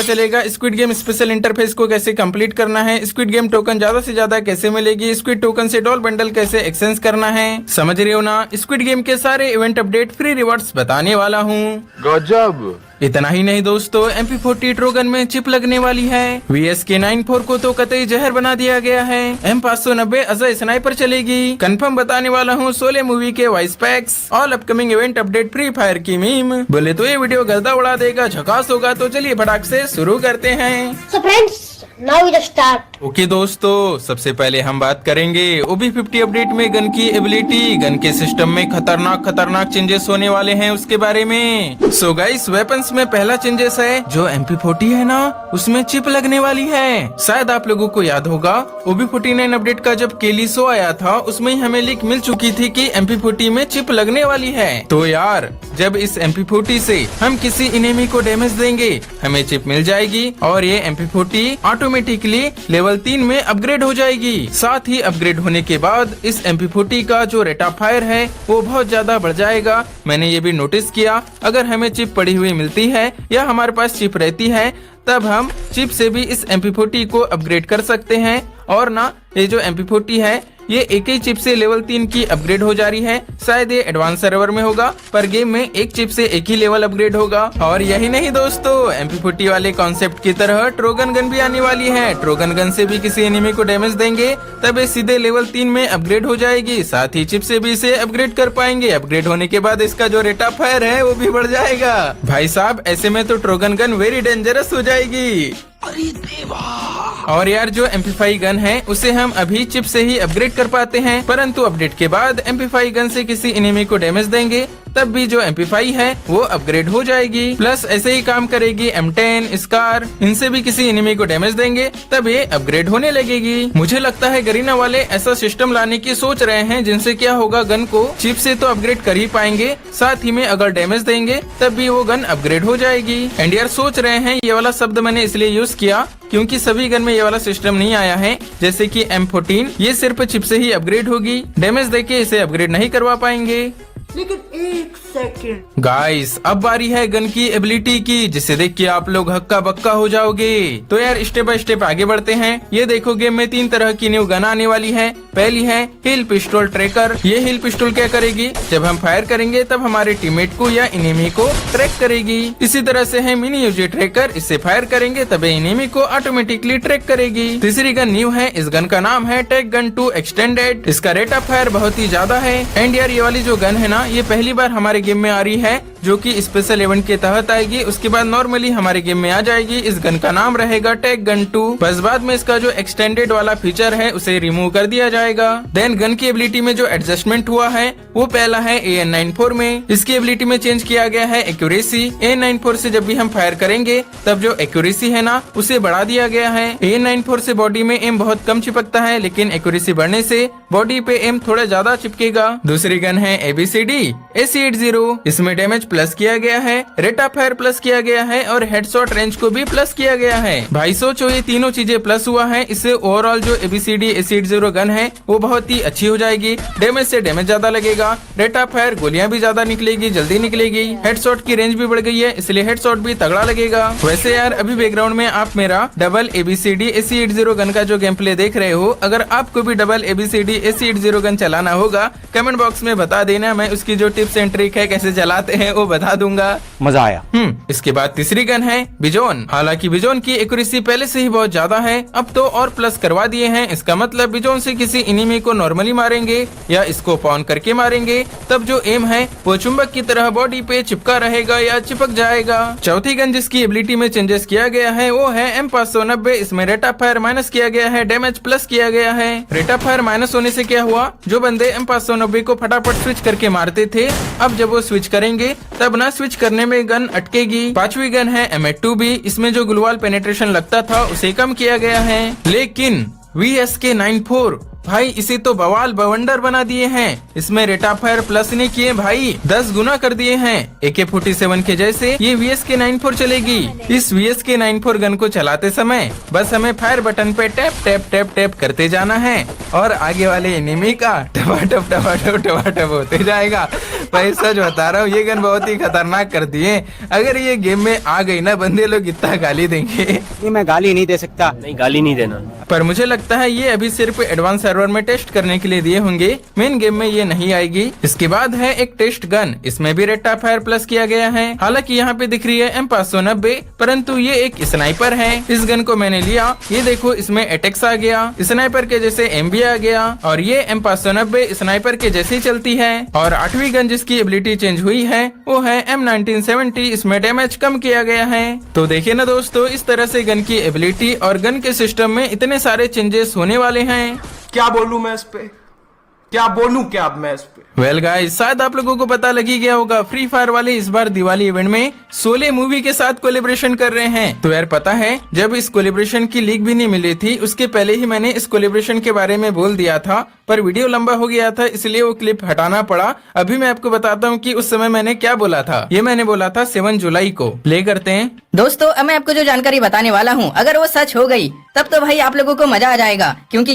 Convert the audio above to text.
चलेगा squid game special interface को कैसे कंप्लीट करना है, स्क्विड गेम टोकन ज्यादा से ज्यादा कैसे मिलेगी, स्क्विड टोकन से डॉल बंडल कैसे एक्सचेंज करना है, समझ रहे हो ना। स्क्विड गेम के सारे इवेंट अपडेट फ्री रिवॉर्ड्स बताने वाला हूँ। गजब। इतना ही नहीं दोस्तों, MP40 ट्रोगन में चिप लगने वाली है। VSK94 को तो कतई जहर बना दिया गया है। M590 अजय स्नाइपर चलेगी। कंफर्म बताने वाला हूँ शोले मूवी के voice PACS. All upcoming event update free fire की मीम। बोले तो ये वीडियो गर्दा उड़ा देगा, झकास होगा। तो चलिए फटाक से शुरू करते हैं। So friends, now we just start. Okay दोस्तों, सबसे पहले हम बात करेंगे OB50 अपडेट में गन की एबिलिटी, गन के सिस्टम में खतरनाक चेंजेस होने वाले हैं उसके बारे में। सो गाइस, वेपन्स में पहला चेंजेस है जो MP40 है ना, उसमें चिप लगने वाली है। शायद आप लोगों को याद होगा OB49 अपडेट का जब केलिसो आया था उसमें ही हमें लीक मिल चुकी थी कि MP40 में चिप लगने वाली है। तो यार, जब इस MP40 से हम किसी इनेमी को डैमेज देंगे हमें चिप मिल जाएगी और ये MP40 ऑटोमेटिकली लेवल 3 में अपग्रेड हो जाएगी। साथ ही अपग्रेड होने के बाद इस MP40 का जो रेट ऑफ फायर है वो बहुत ज्यादा बढ़ जाएगा। मैंने ये भी नोटिस किया, अगर हमें चिप पड़ी हुई मिलती है या हमारे पास चिप रहती है तब हम चिप से भी इस MP40 को अपग्रेड कर सकते हैं। और ना, ये जो MP40 है ये एक ही चिप से लेवल 3 की अपग्रेड हो जा रही है। शायद ये एडवांस सर्वर में होगा, पर गेम में एक चिप से एक ही लेवल अपग्रेड होगा। और यही नहीं दोस्तों, MP40 वाले कॉन्सेप्ट की तरह ट्रोगन गन भी आने वाली है। ट्रोगन गन से भी किसी एनिमी को डैमेज देंगे तब ये सीधे लेवल 3 में अपग्रेड हो जाएगी। साथ ही चिप से भी इसे अपग्रेड कर पाएंगे। अपग्रेड होने के बाद इसका जो रेट ऑफ फायर है वो भी बढ़ जाएगा। भाई साहब, ऐसे में तो ट्रोगन गन वेरी डेंजरस हो जाएगी। अरे देवा। और यार, जो MP5 गन है उसे हम अभी चिप से ही अपग्रेड कर पाते हैं, परंतु अपडेट के बाद MP5 गन से किसी एनिमी को डैमेज देंगे तब भी जो MP5 है वो अपग्रेड हो जाएगी। प्लस ऐसे ही काम करेगी M10, स्कार, इनसे भी किसी एनिमी को डैमेज देंगे तब ये अपग्रेड होने लगेगी। मुझे लगता है गरीना वाले ऐसा सिस्टम लाने की सोच रहे हैं जिनसे क्या होगा, गन को चिप से तो अपग्रेड कर ही पाएंगे, साथ ही में अगर डैमेज देंगे तब भी वो गन अपग्रेड हो जाएगी। एंड यार, सोच रहे हैं, ये वाला शब्द मैंने इसलिए यूज किया क्योंकि सभी गन में ये वाला सिस्टम नहीं आया है। जैसे कि M14 ये सिर्फ चिप से ही अपग्रेड होगी, डैमेज देके इसे अपग्रेड नहीं करवा पाएंगे। लेकिन एक सेकंड गाइस, अब बारी है गन की एबिलिटी की, जिसे देख के आप लोग हक्का बक्का हो जाओगे। तो यार, स्टेप बाय स्टेप आगे बढ़ते हैं। ये देखो, गेम में 3 तरह की न्यू गन आने वाली है। पहली है हिल पिस्टल ट्रैकर। ये हिल पिस्टल क्या करेगी, जब हम फायर करेंगे तब हमारे टीममेट को या इनेमी को ट्रैक करेगी। इसी तरह से है मिनी यूजी ट्रैकर। इससे फायर करेंगे तब इनेमी को ऑटोमेटिकली ट्रैक करेगी। तीसरी गन न्यू है, इस गन का नाम है टैक गन 2 एक्सटेंडेड। इसका रेट ऑफ फायर बहुत ही ज्यादा है। एंड यार, ये वाली जो गन है ना, ये पहली बार हमारे गेम में आ रही है, जो कि स्पेशल इवेंट के तहत आएगी। उसके बाद नॉर्मली हमारे गेम में आ जाएगी। इस गन का नाम रहेगा टैक गन 2। बस बाद में इसका जो एक्सटेंडेड वाला फीचर है उसे रिमूव कर दिया जाएगा। देन गन की एबिलिटी में जो एडजस्टमेंट हुआ है वो पहला है AN94 में। इसकी एबिलिटी में चेंज किया गया है एक्यूरेसी। AN94 से जब भी हम फायर करेंगे तब जो एक्यूरेसी है ना, उसे बढ़ा दिया गया है। AN94 से बॉडी में एम बहुत कम चिपकता है, लेकिन एक्यूरेसी बढ़ने से बॉडी पे एम थोड़ा ज्यादा चिपकेगा। दूसरी गन है ABCD AC80। इसमें डैमेज प्लस किया गया है, रेट ऑफ फायर प्लस किया गया है और हेडशॉट रेंज को भी प्लस किया गया है। भाई सोचो, ये तीनों चीजें प्लस हुआ है। इससे ओवरऑल जो ABCD AC80 गन है वो बहुत ही अच्छी हो जाएगी। डैमेज से डैमेज ज्यादा लगेगा, रेट ऑफ फायर गोलियां भी ज्यादा निकलेगी, जल्दी निकलेगी। हेडशॉट की रेंज भी बढ़ गई है, इसलिए हेडशॉट भी तगड़ा लगेगा। वैसे यार, अभी बैकग्राउंड में आप मेरा डबल ABCD AC80 गन का जो गेम प्ले देख रहे हो, अगर आपको भी डबल ABCD AC80 गन चलाना होगा कमेंट बॉक्स में बता देना, मैं उसकी जो टिप्स एंड ट्रिक है कैसे चलाते हैं वो बता दूंगा। मजा आया। इसके बाद तीसरी गन है बिजोन। हालांकि बिजोन की एक्यूरेसी पहले से ही बहुत ज्यादा है, अब तो और प्लस करवा दिए हैं। इसका मतलब बिजोन से किसी इनिमी को नॉर्मली मारेंगे या इसको ऑन करके मारेंगे तब जो एम है वो चुंबक की तरह बॉडी पे चिपका रहेगा या चिपक जाएगा। चौथी गन जिसकी एबिलिटी में चेंजेस किया गया है वो है M590। इसमें रेट ऑफ फायर माइनस किया गया है, डैमेज प्लस किया गया है। रेट ऑफ फायर माइनस होने से क्या हुआ, जो बंदे M590 को फटाफट स्विच करके मारते थे, अब जब वो स्विच करेंगे तब ना स्विच करने में गन अटकेगी। पांचवी गन है M8-2B। इसमें जो ग्लूवाल पेनिट्रेशन लगता था उसे कम किया गया है, लेकिन VSK94 भाई इसे तो बवाल बवंडर बना दिए हैं। इसमें रेट ऑफ फायर प्लस ने किए भाई 10 गुना कर दिए हैं। AK-47 के जैसे ये VSK-94 चलेगी। इस VSK-94 गन को चलाते समय बस हमें फायर बटन पे टैप टैप टैप टैप करते जाना है और आगे वाले एनिमी का टपाटप टपाटप टपाटप होते जाएगा। भाई सच बता रहा हूँ, ये गन बहुत ही खतरनाक कर दी है। अगर ये गेम में आ गई ना, बंदे लोग इतना गाली देंगे। नहीं, मैं गाली नहीं दे सकता। नहीं, गाली नहीं देना। पर मुझे लगता है ये अभी सिर्फ एडवांस सर्वर में टेस्ट करने के लिए दिए होंगे, मेन गेम में ये नहीं आएगी। इसके बाद है एक टेस्ट गन, इसमें भी रेट ऑफ फायर प्लस किया गया है। हालांकि यहाँ पे दिख रही है M590, परंतु ये एक स्नाइपर है। इस गन को मैंने लिया, ये देखो इसमें अटैक्स आ गया, स्नाइपर के जैसे MB आ गया और ये M590 स्नाइपर के जैसी चलती है। और 8वीं गन जिसकी एबिलिटी चेंज हुई है वो है M1970, इसमें डैमेज कम किया गया है। तो देखिए ना दोस्तों, इस तरह से गन की एबिलिटी और गन के सिस्टम में इतने सारे चेंजेस होने वाले हैं। क्या बोलूं मैं इस पे, क्या बोलूं क्या अब मैं इस पे। वेल गाइस, शायद आप लोगों को पता लग ही गया होगा, फ्री फायर वाले इस बार दिवाली इवेंट में शोले मूवी के साथ कोलेब्रेशन कर रहे हैं। तो यार पता है, जब इस कोलेब्रेशन की लीक भी नहीं मिली थी, उसके पहले ही मैंने इस कोलेब्रेशन के बारे में बोल दिया था, पर वीडियो लंबा हो गया था इसलिए वो क्लिप हटाना पड़ा। अभी मैं आपको बताता हूँ कि उस समय मैंने क्या बोला था। ये मैंने बोला था 7 जुलाई को। प्ले करते हैं। दोस्तों, अब मैं आपको जो जानकारी बताने वाला हूँ, अगर वो सच हो गई तब तो भाई आप लोगों को मजा आ जाएगा, क्योंकि